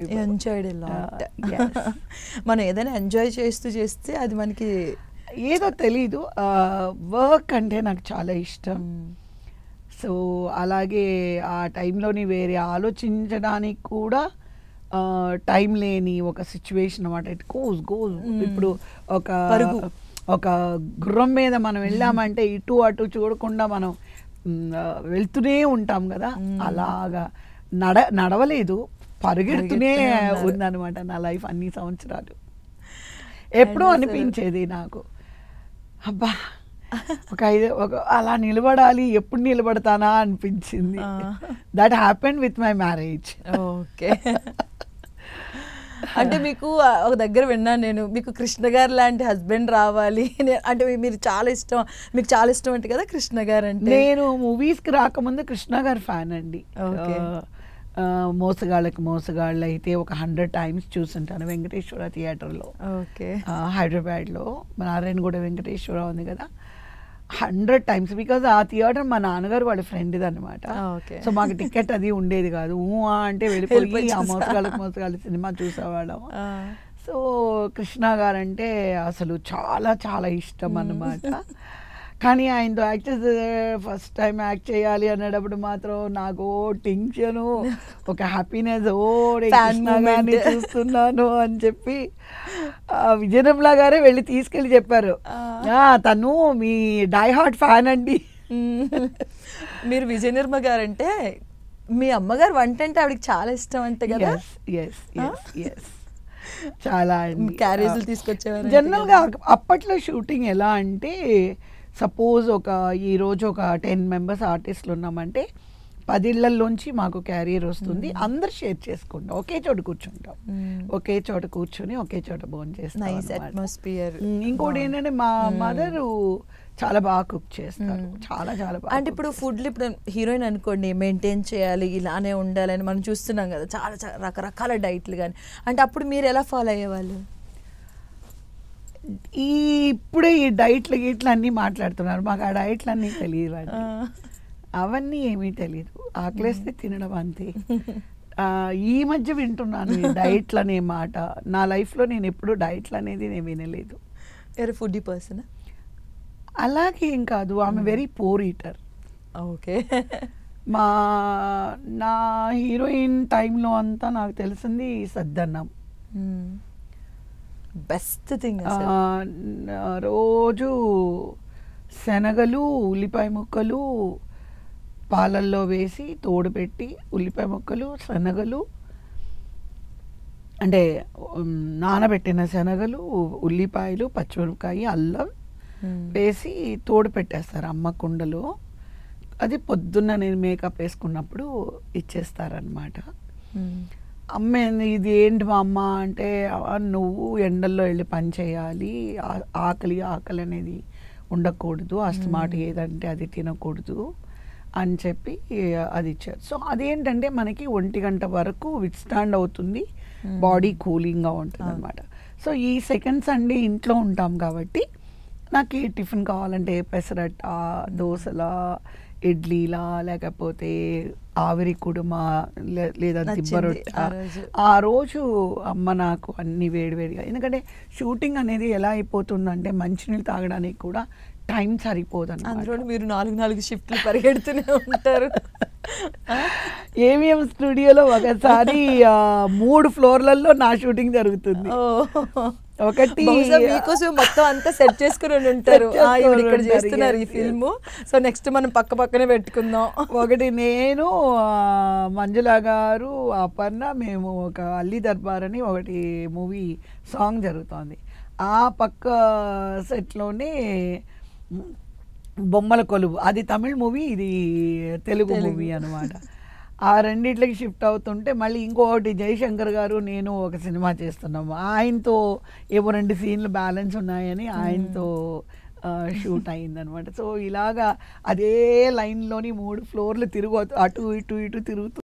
Enjoyed a lot. yes. మనం ఏదైనా enjoy చేస్తూ చేస్తే అది మనకి ఏదో తెలీదు. వర్క్ అంటే నాకు చాలా ఇష్టం. సో అలాగే ఆ టైంలోని వేరే ఆలోచించడానికి కూడా టైం లేని ఒక సిచ్యువేషన్ అనమాట. ఇట్ గోస్ ఇప్పుడు ఒక పరుగు. ఒక గుర్రం మీద మనం వెళ్ళామంటే ఇటు అటు చూడకుండా మనం వెళ్తూనే ఉంటాం కదా. అలాగా నడవలేదు, పరిగెడుతూనే ఉందన్నమాట నా లైఫ్ అన్ని సంవత్సరాలు. ఎప్పుడూ అనిపించేది నాకు, అబ్బా ఒక అలా నిలబడాలి, ఎప్పుడు నిలబడతానా అనిపించింది. That happened with my marriage. Okay. అంటే మీకు ఒక దగ్గర విన్నాను నేను, మీకు కృష్ణ గారు లాంటి హస్బెండ్ రావాలి అంటే మీరు చాలా ఇష్టం, మీకు చాలా ఇష్టం అంటే కదా కృష్ణ గారు అంటే. నేను మూవీస్కి రాకముందు కృష్ణ గారు ఫ్యాన్ అండి. మోసగాళ్ళకి మోసగాళ్ళు అయితే ఒక 100 times చూసుంటాను వెంకటేశ్వర థియేటర్లో. ఓకే. హైదరాబాద్లో నారాయణగూడ వెంకటేశ్వర ఉంది కదా, 100 times. బికాజ్ ఆ థియేటర్ మా నాన్నగారు వాళ్ళ ఫ్రెండ్ది అనమాట. సో మాకు టికెట్ అది ఉండేది కాదు. అంటే వెళ్ళిపోయి ఆ మోసగాళ్ళకి సినిమా చూసేవాళ్ళం. సో కృష్ణ గారు అంటే అసలు చాలా చాలా ఇష్టం అన్నమాట. కానీ ఆయనతో యాక్ట్ చేస్తే ఫస్ట్ టైం యాక్ట్ చేయాలి అనేటప్పుడు మాత్రం నాకు టెన్షను, ఒక హ్యాపీనెస్, కృష్ణ గారిని చూస్తున్నాను అని చెప్పి విజయనిర్మల గారే వెళ్ళి తీసుకెళ్ళి చెప్పారు, తను మీ డై హార్ట్ ఫ్యాన్ అండి. మీరు విజయనిర్మల గారు అంటే మీ అమ్మగారు వంట అంటే ఆవిడకి చాలా ఇష్టం అంటే కదా. చాలా క్యారేజీలు తీసుకొచ్చేవారు. జనరల్గా అప్పట్లో షూటింగ్ ఎలా అంటే, సపోజ్ ఈరోజు ఒక 10 members ఆర్టిస్టులు ఉన్నామంటే 10 ఇళ్లలోంచి మాకు క్యారియర్ వస్తుంది, అందరు షేర్ చేసుకుంటాం, ఒకే చోట కూర్చుంటాం, ఒకే చోట కూర్చొని ఒకే చోట భోజనం చేస్తాం. ఇంకోటి ఏంటంటే మా మదరు చాలా బాగా కుక్ చేస్తారు, చాలా చాలా బాగా. అంటే ఇప్పుడు ఫుడ్లు ఇప్పుడు హీరోయిన్ అనుకోండి మెయింటైన్ చేయాలి, ఇలానే ఉండాలని మనం చూస్తున్నాం కదా, చాలా చాలా రకరకాల డైట్లు కానీ, అంటే అప్పుడు మీరు ఎలా ఫాలో అయ్యేవాళ్ళు? ఇప్పుడే ఈ డైట్లు గిట్లు అన్నీ మాట్లాడుతున్నారు, మాకు ఆ డైట్లు అన్నీ తెలియదు, అవన్నీ ఏమీ తెలియదు, ఆకలేస్తే తినడం అంతే. ఈ మధ్య వింటున్నాను ఈ డైట్లు అనే మాట. నా లైఫ్లో నేను ఎప్పుడు డైట్లు అనేది నేను వినలేదు. ఫుడ్డీ పర్సన్ అలాగేం కాదు, ఆమె వెరీ పూర్ ఈటర్. ఓకే. నా హీరోయిన్ టైంలో అంతా నాకు తెలిసింది సద్దన్నం, బెస్ట్ థింగ్. రోజు శనగలు, ఉల్లిపాయ ముక్కలు పాలల్లో వేసి తోడు పెట్టి, ఉల్లిపాయ ముక్కలు, శనగలు అంటే నానబెట్టిన శనగలు, ఉల్లిపాయలు, పచ్చిమిరపకాయ, అల్లం వేసి తోడు పెట్టేస్తారు అమ్మ కుండలో. అది పొద్దున్న నేను మేకప్ వేసుకున్నప్పుడు ఇచ్చేస్తారనమాట. అమ్మ ఇది ఏంటి మా అమ్మ అంటే, నువ్వు ఎండల్లో వెళ్ళి పని చేయాలి, ఆకలి అనేది ఉండకూడదు, అస్తమాట ఏదంటే అది తినకూడదు అని చెప్పి అది ఇచ్చారు. సో అదేంటంటే మనకి 1 గంట వరకు విత్స్టాండ్ అవుతుంది, బాడీ కూలింగ్గా ఉంటుంది అనమాట. సో ఈ సెకండ్స్ అండి ఇంట్లో ఉంటాం కాబట్టి నాకు టిఫిన్ కావాలంటే పెసరట్ట, దోశలా, ఇడ్లీలా, లేకపోతే ఆవిరి కుడుమా, లేదా దిబ్బరొట్ట. ఆ రోజు అమ్మ నాకు అన్ని వేడివేడిగా, ఎందుకంటే షూటింగ్ అనేది ఎలా అయిపోతుందంటే మంచినీళ్ళు తాగడానికి కూడా టైం సరిపోదు అన్నమాట. మీరు 4 షిఫ్ట్లు పరిగెడుతూనే ఉంటారు. ఏవిఎం స్టూడియోలో ఒకసారి 3 ఫ్లోర్లలో నా షూటింగ్ జరుగుతుంది. ఒకటి మీకోసం మొత్తం అంతా సెట్ చేసుకుని ఉంటారు, ఇక్కడ చేస్తున్నారు ఈ ఫిల్మ్, సో నెక్స్ట్ మనం పక్కనే పెట్టుకుందాం. ఒకటి నేను, మంజులా గారు, అపర్ణ, మేము ఒక అల్లి దర్బార్ అని ఒకటి మూవీ సాంగ్ జరుగుతోంది. ఆ పక్క సెట్లోనే బొమ్మల కొలువు, అది తమిళ్ మూవీ, ఇది తెలుగు మూవీ అనమాట. ఆ రెండిట్లకి షిఫ్ట్ అవుతుంటే మళ్ళీ ఇంకొకటి జయశంకర్ గారు నేను ఒక సినిమా చేస్తున్నాము, ఆయనతో ఏవో 2 సీన్లు బ్యాలెన్స్ ఉన్నాయని ఆయనతో షూట్ అయిందనమాట. సో ఇలాగా అదే లైన్లోని 3 ఫ్లోర్లు అటు ఇటు తిరుగుతూ